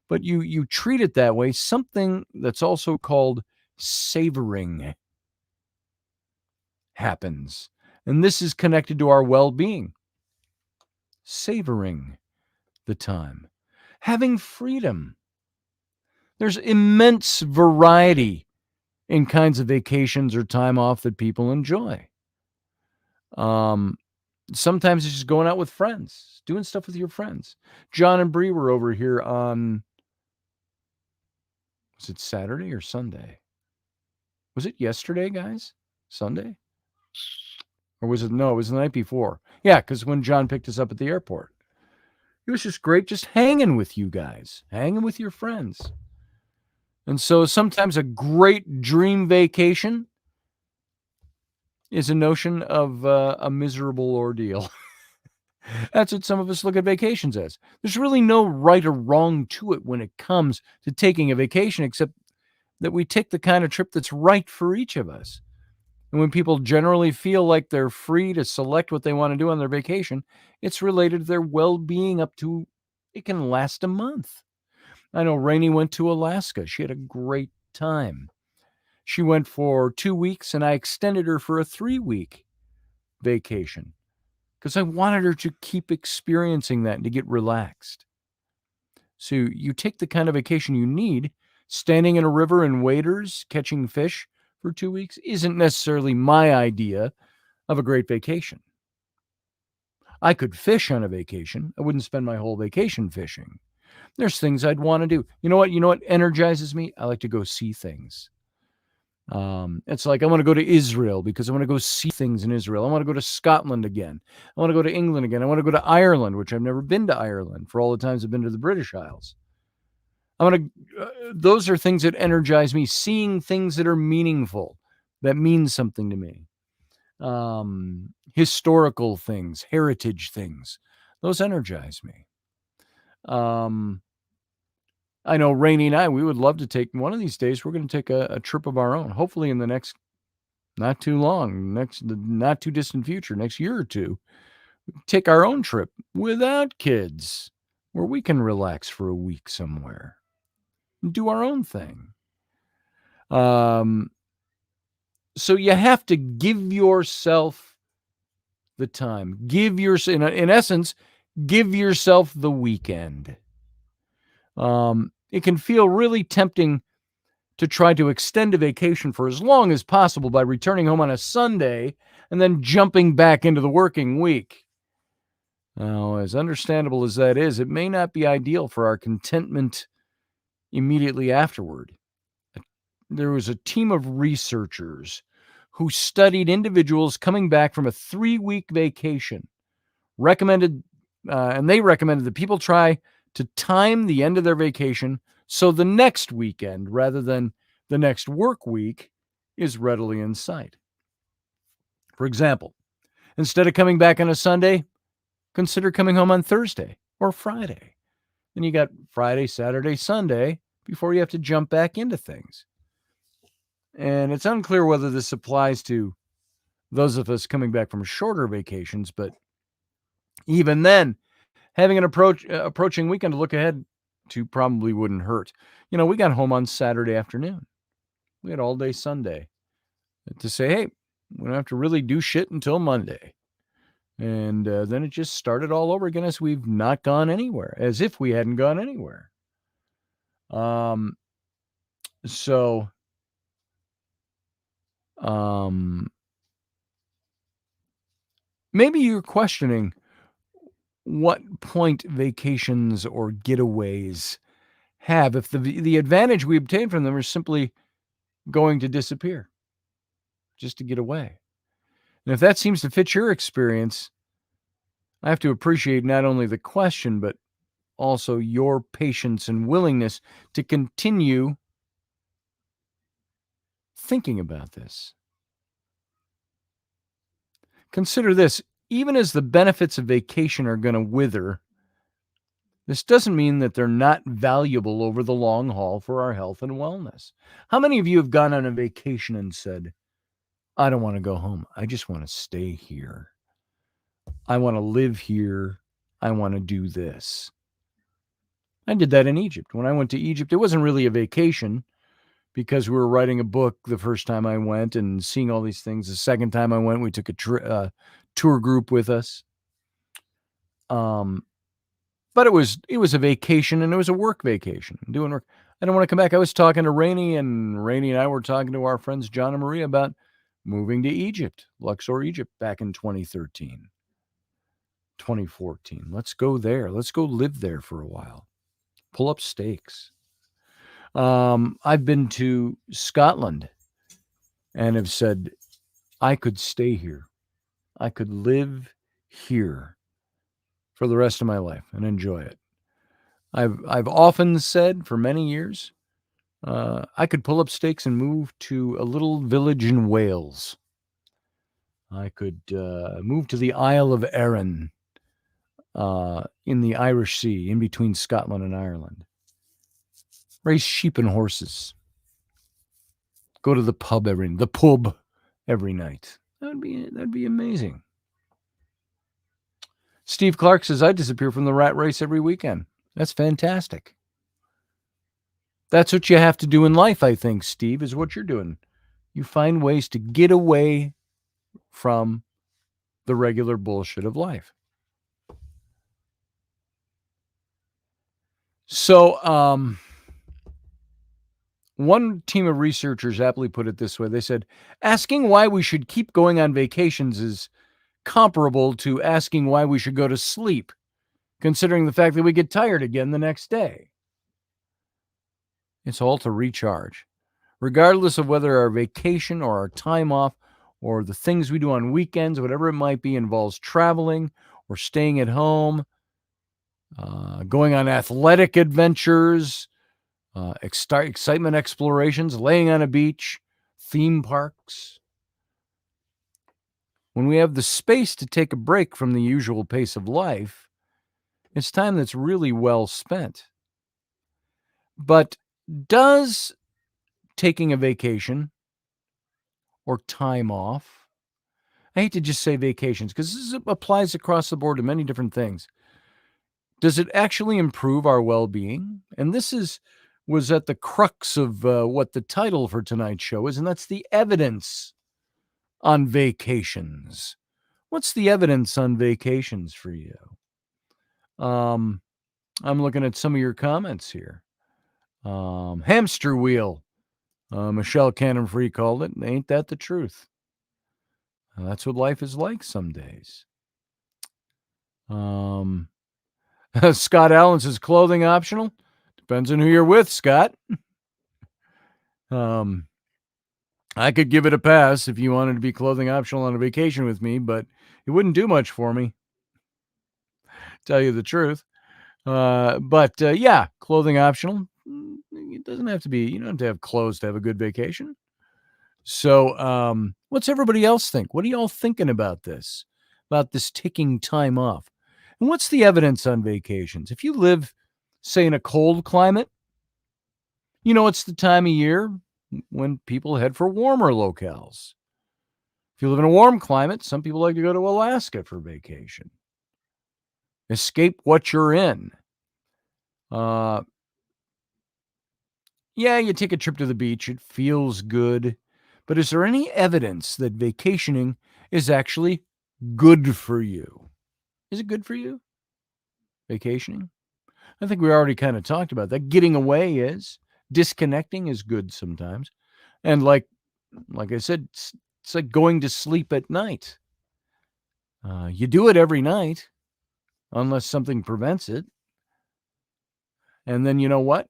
but you treat it that way. Something that's also called savoring happens. And this is connected to our well-being. Savoring the time. Having freedom. There's immense variety in kinds of vacations or time off that people enjoy. Sometimes it's just going out with friends, doing stuff with your friends. John and Bree were over here on, was it Saturday or Sunday? Was it yesterday, guys? Sunday? Or was it, no, it was the night before. Yeah, because when John picked us up at the airport. It was just great just hanging with you guys, hanging with your friends. And so sometimes a great dream vacation is a notion of a miserable ordeal. That's what some of us look at vacations as. There's really no right or wrong to it when it comes to taking a vacation, except that we take the kind of trip that's right for each of us. And when people generally feel like they're free to select what they want to do on their vacation, it's related to their well-being up to, it can last a month. I know Rainey went to Alaska. She had a great time. She went for 2 weeks, and I extended her for a 3-week vacation because I wanted her to keep experiencing that and to get relaxed. So you take the kind of vacation you need. Standing in a river in waders, catching fish for 2 weeks isn't necessarily my idea of a great vacation. I could fish on a vacation. I wouldn't spend my whole vacation fishing. There's things I'd want to do. You know what? You know what energizes me? I like to go see things. It's like I want to go to Israel because I want to go see things in Israel. I want to go to Scotland again. I want to go to England again. I want to go to Ireland, which I've never been to Ireland for all the times I've been to the British Isles. Those are things that energize me, seeing things that are meaningful, that mean something to me. Historical things, heritage things, those energize me. I know Rainey and I, we would love to take one of these days. We're going to take a trip of our own, hopefully in the next, not too distant future, next year or two. Take our own trip without kids where we can relax for a week somewhere. Do our own thing. So you have to give yourself the time. In essence, give yourself the weekend. It can feel really tempting to try to extend a vacation for as long as possible by returning home on a Sunday and then jumping back into the working week. Now, as understandable as that is, it may not be ideal for our contentment immediately afterward. There was a team of researchers who studied individuals coming back from a 3-week vacation. They recommended that people try to time the end of their vacation so the next weekend, rather than the next work week, is readily in sight. For example, instead of coming back on a Sunday, consider coming home on Thursday or Friday. Then you got Friday, Saturday, Sunday before you have to jump back into things. And it's unclear whether this applies to those of us coming back from shorter vacations, but even then, having an approaching weekend to look ahead to probably wouldn't hurt. You know, we got home on Saturday afternoon. We had all day Sunday to say, hey, we don't have to really do shit until Monday. And then it just started all over again as we've not gone anywhere, as if we hadn't gone anywhere. So Maybe you're questioning what point vacations or getaways have if the advantage we obtain from them are simply going to disappear just to get away. And if that seems to fit your experience, I have to appreciate not only the question, but also your patience and willingness to continue thinking about this. Consider this: even as the benefits of vacation are going to wither, this doesn't mean that they're not valuable over the long haul for our health and wellness. How many of you have gone on a vacation and said, I don't want to go home. I just want to stay here. I want to live here. I want to do this. I did that in Egypt. When I went to Egypt, it wasn't really a vacation because we were writing a book the first time I went and seeing all these things. The second time I went, we took a tour group with us. But it was a vacation, and it was a work vacation, doing work. I don't want to come back. I was talking to Rainey, and Rainey and I were talking to our friends John and Maria about moving to Egypt, Luxor, Egypt, back in 2013, 2014. Let's go there. Let's go live there for a while. Pull up stakes. I've been to Scotland and have said, I could stay here. I could live here for the rest of my life and enjoy it. I've often said for many years, I could pull up stakes and move to a little village in Wales. I could move to the Isle of Arran in the Irish Sea, in between Scotland and Ireland. Raise sheep and horses. Go to the pub every night. That'd be amazing. Steve Clark says, I disappear from the rat race every weekend. That's fantastic. That's what you have to do in life, I think, Steve, is what you're doing. You find ways to get away from the regular bullshit of life. So, one team of researchers aptly put it this way. They said, asking why we should keep going on vacations is comparable to asking why we should go to sleep, considering the fact that we get tired again the next day. It's all to recharge. Regardless of whether our vacation or our time off or the things we do on weekends, whatever it might be, involves traveling or staying at home, going on athletic adventures, excitement explorations, laying on a beach, theme parks. When we have the space to take a break from the usual pace of life, it's time that's really well spent. But does taking a vacation or time off, I hate to just say vacations because this applies across the board to many different things, does it actually improve our well-being? And this was at the crux of what the title for tonight's show is, and that's the evidence on vacations. What's the evidence on vacations for you? I'm looking at some of your comments here. Hamster wheel. Michelle Cannon Free called it. Ain't that the truth? That's what life is like some days. Scott Allen says clothing optional. Depends on who you're with, Scott. I could give it a pass if you wanted to be clothing optional on a vacation with me, but it wouldn't do much for me. Tell you the truth. But yeah, clothing optional. It doesn't have to be, you don't have to have clothes to have a good vacation. So what's everybody else think? What are y'all thinking about this taking time off? And what's the evidence on vacations? If you live, say, in a cold climate, it's the time of year when people head for warmer locales. If you live in a warm climate, some people like to go to Alaska for vacation. Escape what you're in. Yeah, you take a trip to the beach. It feels good. But is there any evidence that vacationing is actually good for you? Is it good for you? Vacationing? I think we already kind of talked about that. Getting away is. Disconnecting is good sometimes. And like like I said, it's like going to sleep at night. You do it every night, unless something prevents it. And then you know what?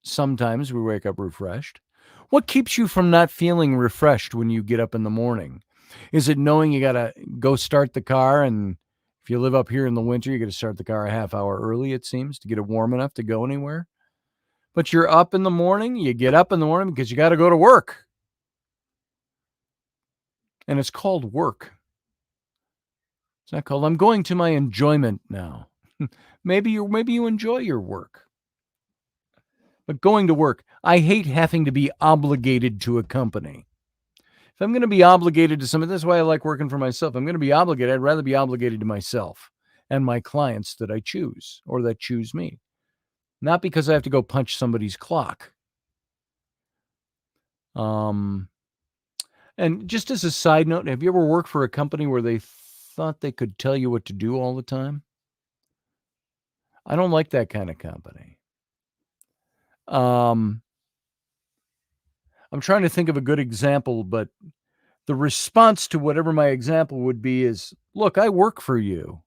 Sometimes we wake up refreshed. What keeps you from not feeling refreshed when you get up in the morning? Is it knowing you got to go start the car? And if you live up here in the winter, you got to start the car a half hour early, it seems, to get it warm enough to go anywhere. But you're up in the morning. You get up in the morning because you got to go to work. And it's called work. It's not called, I'm going to my enjoyment now. maybe you enjoy your work. But going to work, I hate having to be obligated to a company. If I'm going to be obligated to something, that's why I like working for myself. I'm going to be obligated. I'd rather be obligated to myself and my clients that I choose or that choose me. Not because I have to go punch somebody's clock. And just as a side note, have you ever worked for a company where they thought they could tell you what to do all the time? I don't like that kind of company. I'm trying to think of a good example, but the response to whatever my example would be is, look, I work for you.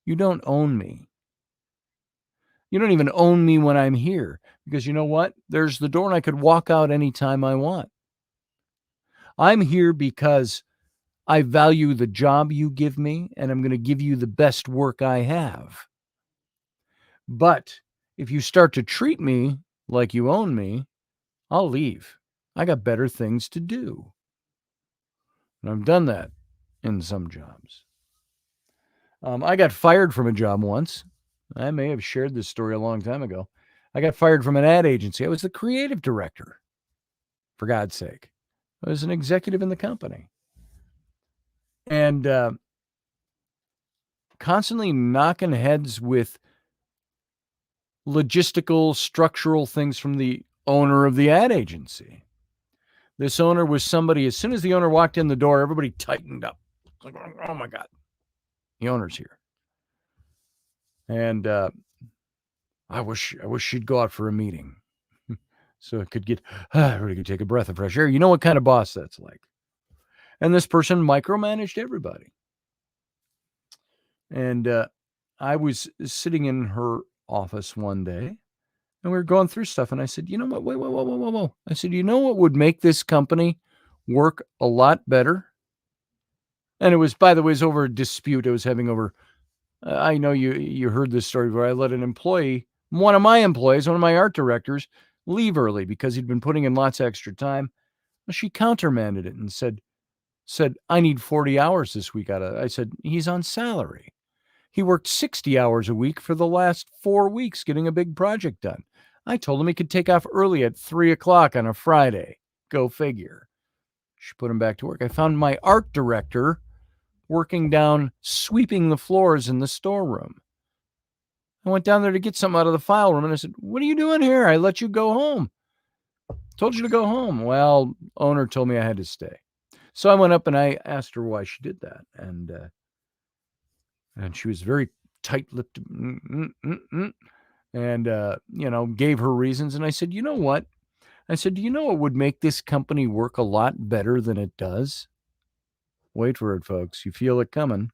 You don't own me. You don't even own me when I'm here, because you know what? There's the door and I could walk out anytime I want. I'm here because I value the job you give me, and I'm going to give you the best work I have. But if you start to treat me like you own me, I'll leave. I got better things to do. And I've done that in some jobs. I got fired from a job once. I may have shared this story a long time ago. I got fired from an ad agency. I was the creative director, for God's sake. I was an executive in the company. And constantly knocking heads with logistical, structural things from the owner of the ad agency. This owner was somebody, as soon as the owner walked in the door, everybody tightened up. Like, oh my God, the owner's here. And I wish she'd go out for a meeting so it could get, everybody could take a breath of fresh air. You know what kind of boss that's like. And this person micromanaged everybody. And I was sitting in her office one day, and we were going through stuff, and I said, you know what, whoa. I said, you know what would make this company work a lot better? And it was, by the way, it was over a dispute I was having over, I know you heard this story where I let an employee, one of my art directors, leave early because he'd been putting in lots of extra time. Well, she countermanded it and said, I need 40 hours this week I said, he's on salary. He worked 60 hours a week for the last 4 weeks getting a big project done. I told him he could take off early at 3:00 on a Friday. Go figure. She put him back to work. I found my art director working down, sweeping the floors in the storeroom. I went down there to get something out of the file room, and I said, what are you doing here? I let you go home. Told you to go home. Well, owner told me I had to stay. So I went up and I asked her why she did that. And she was very tight-lipped and, gave her reasons. And I said, you know what? I said, do you know what would make this company work a lot better than it does? Wait for it, folks. You feel it coming.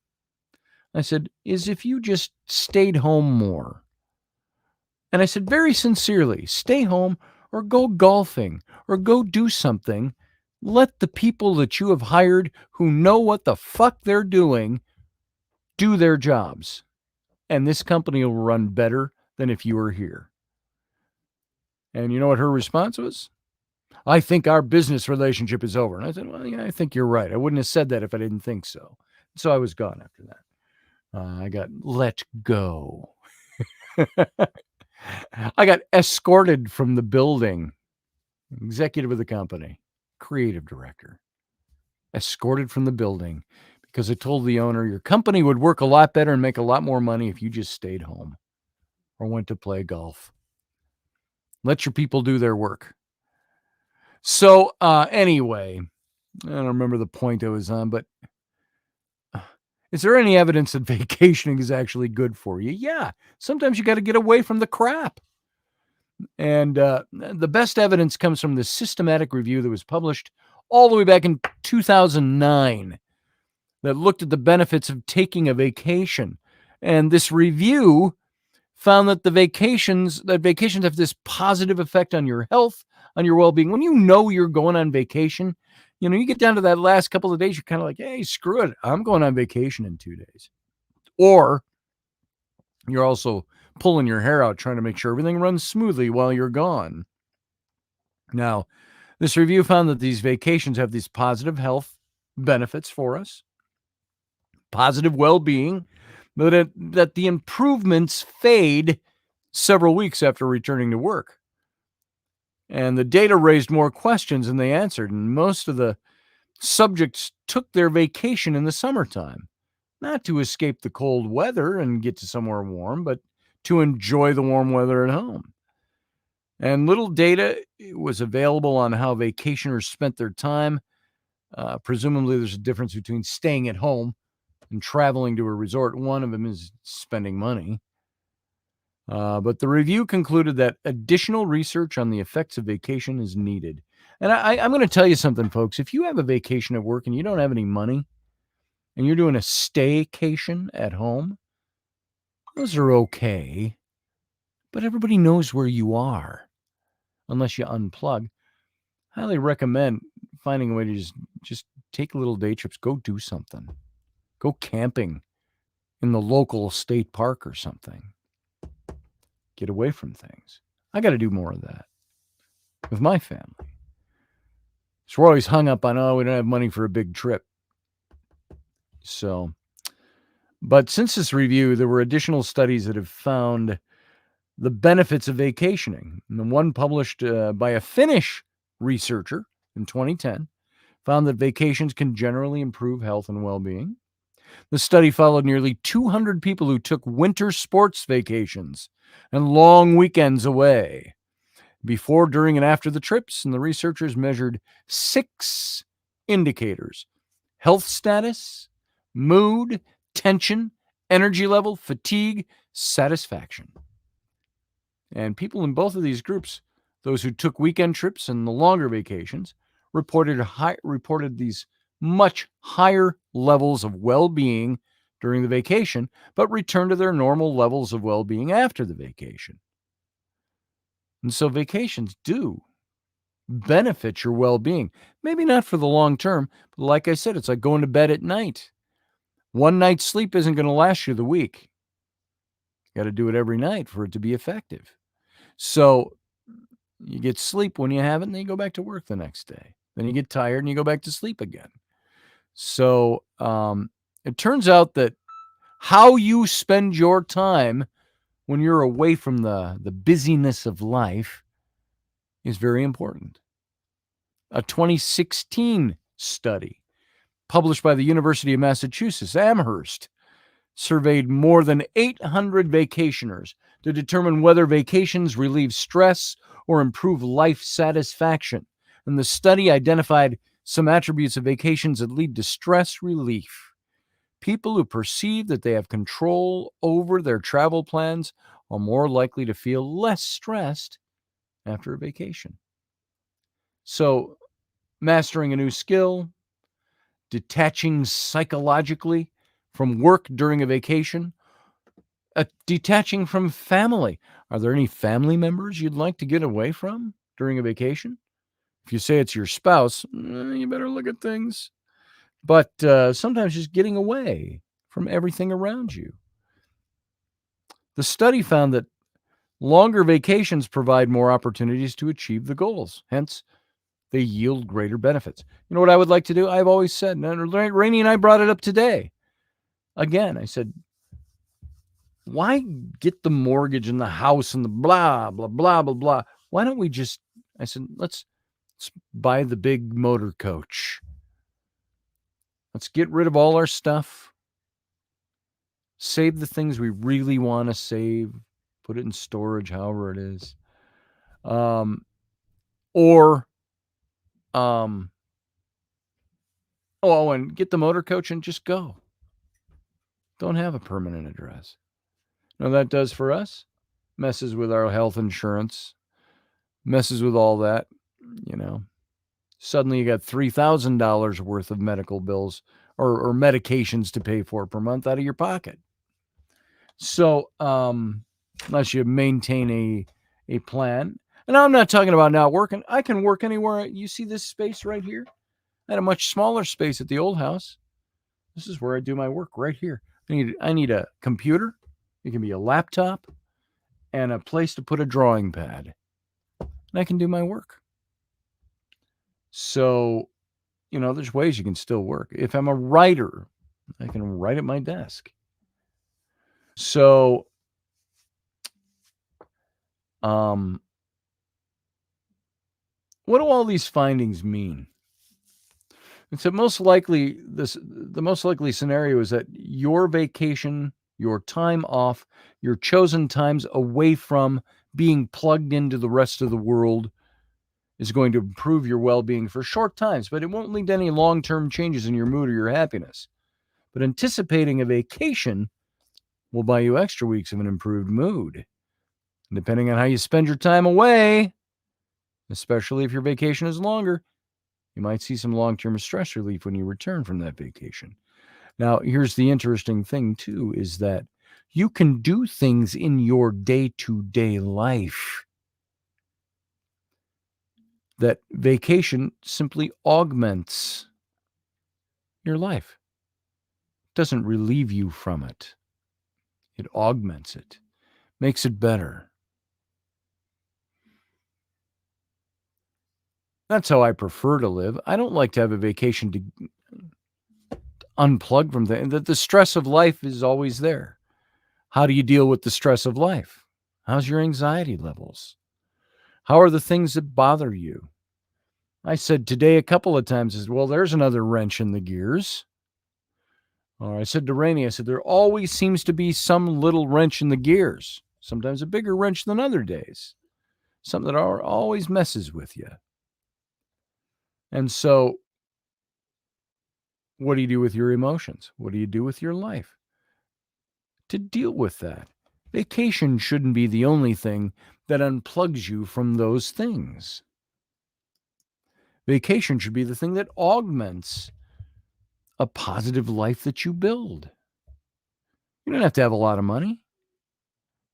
I said, is if you just stayed home more. And I said, very sincerely, stay home or go golfing or go do something. Let the people that you have hired who know what the fuck they're doing do their jobs. And this company will run better than if you were here. And you know what her response was? I think our business relationship is over. And I said, well, yeah, I think you're right. I wouldn't have said that if I didn't think so. So I was gone after that. I got let go. I got escorted from the building. Executive of the company, creative director. Escorted from the building because I told the owner, your company would work a lot better and make a lot more money if you just stayed home or went to play golf. Let your people do their work. So anyway, I don't remember the point I was on, but is there any evidence that vacationing is actually good for you? Yeah. Sometimes you got to get away from the crap. And the best evidence comes from the systematic review that was published all the way back in 2009 that looked at the benefits of taking a vacation. And this review found that vacations have this positive effect on your health, on your well-being. When you know you're going on vacation, you get down to that last couple of days, you're kind of like, hey, screw it, I'm going on vacation in 2 days. Or you're also pulling your hair out trying to make sure everything runs smoothly while you're gone. Now, this review found that these vacations have these positive health benefits for us, positive well-being, but that the improvements fade several weeks after returning to work. And the data raised more questions than they answered, and most of the subjects took their vacation in the summertime, not to escape the cold weather and get to somewhere warm, but to enjoy the warm weather at home. And little data was available on how vacationers spent their time. Presumably, there's a difference between staying at home and traveling to a resort. One of them is spending money. But the review concluded that additional research on the effects of vacation is needed. And I'm going to tell you something, folks. If you have a vacation at work and you don't have any money and you're doing a staycation at home, those are okay. But everybody knows where you are unless you unplug. Highly recommend finding a way to just take little day trips. Go do something. Go camping in the local state park or something. Get away from things. I got to do more of that with my family. So we're always hung up on, we don't have money for a big trip. So, but since this review, there were additional studies that have found the benefits of vacationing. And the one published by a Finnish researcher in 2010 found that vacations can generally improve health and well-being. The study followed nearly 200 people who took winter sports vacations and long weekends away before, during, and after the trips. And the researchers measured 6 indicators: health status, mood, tension, energy level, fatigue, satisfaction. And people in both of these groups, those who took weekend trips and the longer vacations, reported these much higher levels of well-being during the vacation, but returned to their normal levels of well-being after the vacation. And so vacations do benefit your well-being. Maybe not for the long term, but like I said, it's like going to bed at night. One night's sleep isn't going to last you the week. You got to do it every night for it to be effective. So you get sleep when you have it, and then you go back to work the next day. Then you get tired and you go back to sleep again. So it turns out that how you spend your time when you're away from the busyness of life is very important. A 2016 study published by the University of Massachusetts, Amherst, surveyed more than 800 vacationers to determine whether vacations relieve stress or improve life satisfaction. And the study identified some attributes of vacations that lead to stress relief. People who perceive that they have control over their travel plans are more likely to feel less stressed after a vacation. So, mastering a new skill, detaching psychologically from work during a vacation, detaching from family. Are there any family members you'd like to get away from during a vacation? If you say it's your spouse, you better look at things. But sometimes just getting away from everything around you. The study found that longer vacations provide more opportunities to achieve the goals. Hence, they yield greater benefits. You know what I would like to do? I've always said, and Rainey and I brought it up today. Again, I said, why get the mortgage and the house and the blah, blah, blah, blah, blah? Why don't we I said, let's buy the big motor coach. Let's get rid of all our stuff. Save the things we really want to save. Put it in storage, however it is. And get the motor coach and just go. Don't have a permanent address. Now that does for us. Messes with our health insurance. messes with all that, suddenly you got $3,000 worth of medical bills or medications to pay for per month out of your pocket. So, unless you maintain a plan, and I'm not talking about not working. I can work anywhere. You see this space right here? I had a much smaller space at the old house. This is where I do my work right here. I need a computer. It can be a laptop and a place to put a drawing pad. And I can do my work. So, there's ways you can still work. If I'm a writer, I can write at my desk. So, what do all these findings mean? It's the most likely scenario is that your vacation, your time off, your chosen times away from being plugged into the rest of the world is going to improve your well-being for short times, but it won't lead to any long-term changes in your mood or your happiness. But anticipating a vacation will buy you extra weeks of an improved mood. And depending on how you spend your time away, especially if your vacation is longer, you might see some long-term stress relief when you return from that vacation. Now, here's the interesting thing, too, is that you can do things in your day-to-day life that vacation simply augments your life. It doesn't relieve you from it. It augments it, makes it better. That's how I prefer to live. I don't like to have a vacation to unplug from things. The stress of life is always there. How do you deal with the stress of life? How's your anxiety levels? How are the things that bother you? I said today a couple of times, well, there's another wrench in the gears. Or I said to Rainey, there always seems to be some little wrench in the gears. Sometimes a bigger wrench than other days. Something that always messes with you. And so, what do you do with your emotions? What do you do with your life to deal with that? Vacation shouldn't be the only thing that unplugs you from those things. Vacation should be the thing that augments a positive life that you build. You don't have to have a lot of money.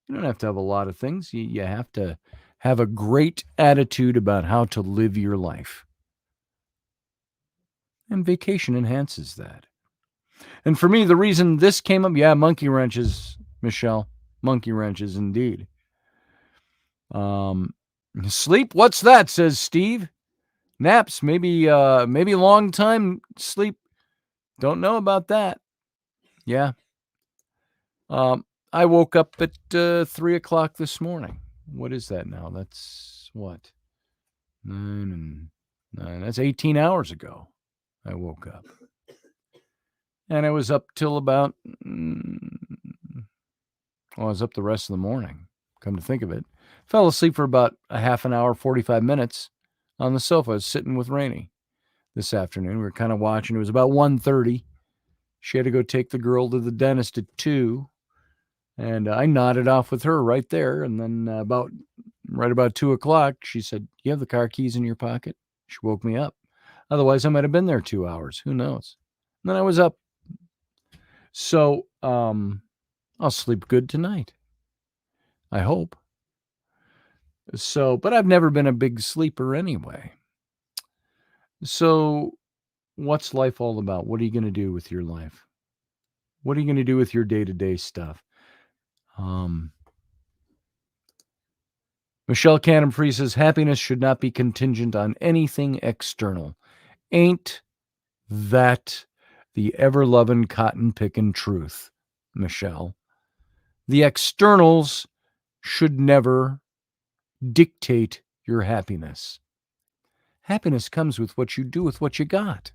You don't have to have a lot of things. You have to have a great attitude about how to live your life. And vacation enhances that. And for me, the reason this came up, monkey wrenches, Michelle. Monkey wrenches, indeed. Sleep? What's that? Says Steve. Naps? Maybe long time sleep. Don't know about that. Yeah. I woke up at 3 o'clock this morning. What is that now? That's what? 9. That's 18 hours ago. I woke up. And I was up till about, I was up the rest of the morning, come to think of it. Fell asleep for about a half an hour, 45 minutes on the sofa. I was sitting with Rainey this afternoon. We were kind of watching. It was about 1:30. She had to go take the girl to the dentist at 2. And I nodded off with her right there. And then about 2 o'clock, she said, "You have the car keys in your pocket?" She woke me up. Otherwise, I might have been there 2 hours. Who knows? And then I was up. So I'll sleep good tonight. I hope. So, but I've never been a big sleeper anyway. So what's life all about? What are you going to do with your life? What are you going to do with your day-to-day stuff? Michelle Cannon-Free says, happiness should not be contingent on anything external. Ain't that the ever-loving cotton-picking truth, Michelle? The externals should never dictate your happiness. Happiness comes with what you do with what you got.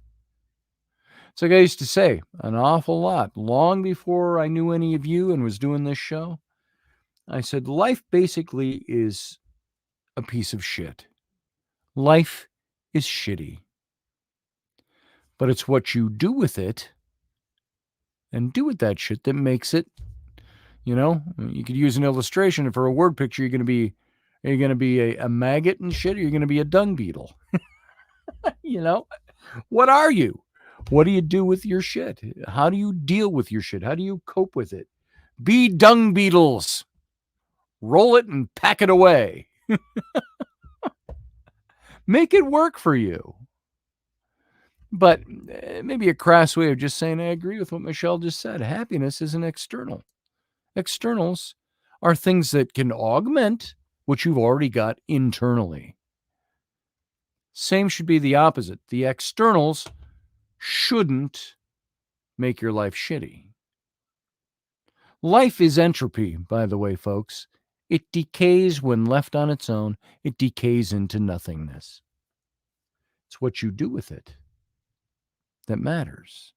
It's like I used to say an awful lot, long before I knew any of you and was doing this show. I said, life basically is a piece of shit. Life is shitty. But it's what you do with it and do with that shit that makes it, you could use an illustration. For a word picture, you're going to be Are you going to be a maggot and shit, or are you going to be a dung beetle? What are you? What do you do with your shit? How do you deal with your shit? How do you cope with it? Be dung beetles. Roll it and pack it away. Make it work for you. But maybe a crass way of just saying, I agree with what Michelle just said. Happiness isn't external. Externals are things that can augment what you've already got internally. Same should be the opposite. The externals shouldn't make your life shitty. Life is entropy, by the way, folks. It decays when left on its own. It decays into nothingness. It's what you do with it that matters.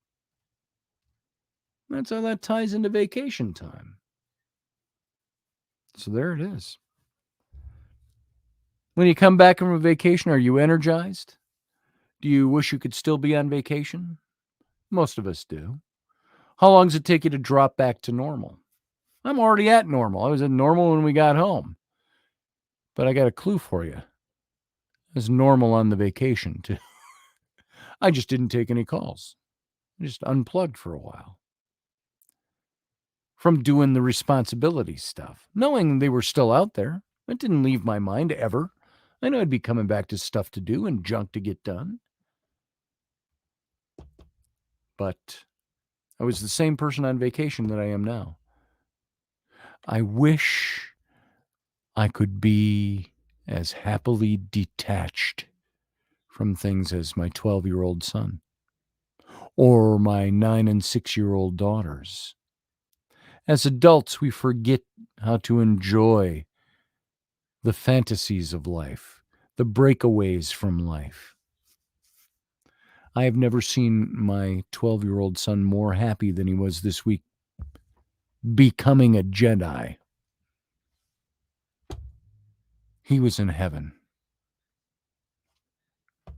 That's how that ties into vacation time. So there it is. When you come back from a vacation, are you energized? Do you wish you could still be on vacation? Most of us do. How long does it take you to drop back to normal? I'm already at normal. I was at normal when we got home. But I got a clue for you. It's normal on the vacation, too. I just didn't take any calls. I just unplugged for a while. From doing the responsibility stuff. Knowing they were still out there. It didn't leave my mind ever. I know I'd be coming back to stuff to do and junk to get done. But I was the same person on vacation that I am now. I wish I could be as happily detached from things as my 12-year-old son or my 9 and 6-year-old daughters. As adults, we forget how to enjoy the fantasies of life, the breakaways from life. I have never seen my 12-year-old son more happy than he was this week becoming a Jedi. He was in heaven.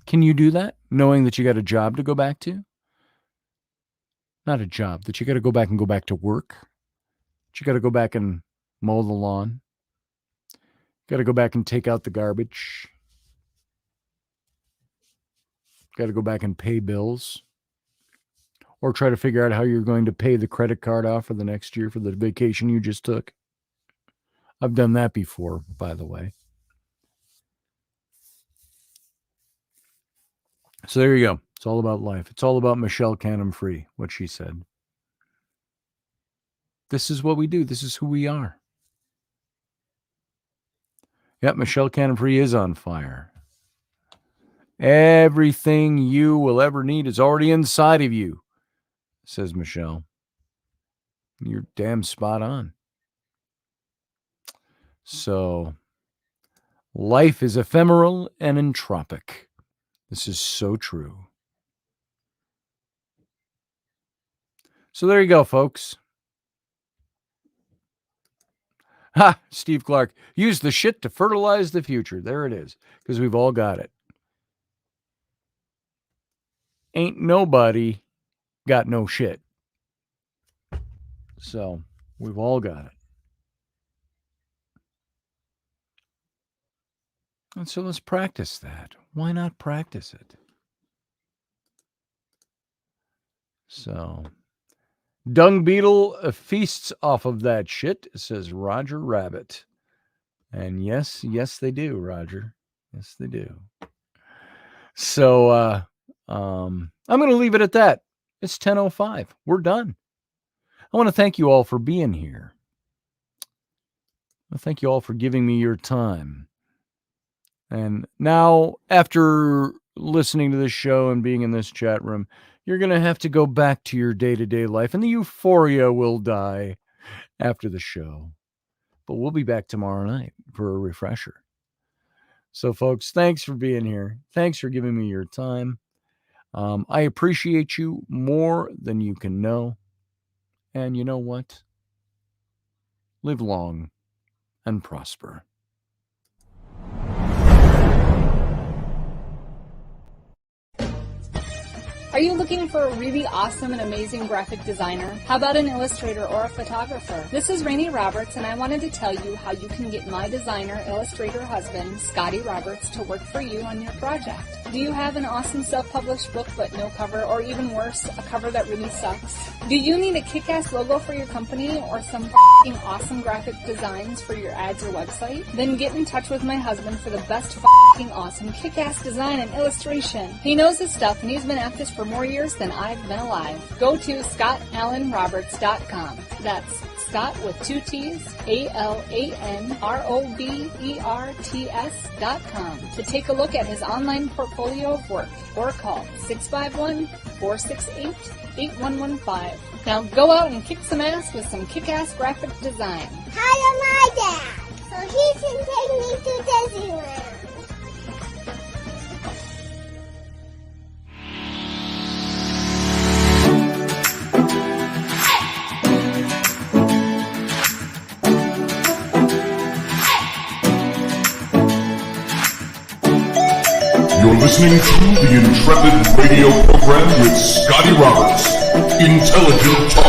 Can you do that, knowing that you got a job to go back to? Not a job, that you got to go back to work. That you got to go back and mow the lawn. Got to go back and take out the garbage. Got to go back and pay bills. Or try to figure out how you're going to pay the credit card off for the next year for the vacation you just took. I've done that before, by the way. So there you go. It's all about life. It's all about Michelle Canham Free, what she said. This is what we do. This is who we are. Yep, Michelle Canham Free is on fire. Everything you will ever need is already inside of you, says Michelle. You're damn spot on. So, life is ephemeral and entropic. This is so true. So there you go, folks. Ha! Steve Clark. Use the shit to fertilize the future. There it is. Because we've all got it. Ain't nobody got no shit. So, we've all got it. And so let's practice that. Why not practice it? So, Dung Beetle feasts off of that shit, says Roger Rabbit. And yes, they do, Roger. Yes, they do. So, I'm going to leave it at that. It's 10:05. We're done. I want to thank you all for being here. I thank you all for giving me your time. And now, after listening to this show and being in this chat room, you're going to have to go back to your day-to-day life, and the euphoria will die after the show. But we'll be back tomorrow night for a refresher. So, folks, thanks for being here. Thanks for giving me your time. I appreciate you more than you can know. And you know what? Live long and prosper. Are you looking for a really awesome and amazing graphic designer? How about an illustrator or a photographer? This is Rainey Roberts, and I wanted to tell you how you can get my designer, illustrator husband, Scotty Roberts, to work for you on your project. Do you have an awesome self-published book but no cover, or even worse, a cover that really sucks? Do you need a kick-ass logo for your company or some f***ing awesome graphic designs for your ads or website? Then get in touch with my husband for the best f***ing awesome kick-ass design and illustration. He knows his stuff, and he's been at this for more years than I've been alive. Go to ScottAllenRoberts.com. That's Scott with 2 T's, ALANROBERTS.com to take a look at his online portfolio of work, or call 651-468-8115. Now go out and kick some ass with some kick-ass graphic design. Hire my dad, so he can take me to Disneyland. You're listening to the Intrepid radio program with Scotty Roberts. Intelligent talk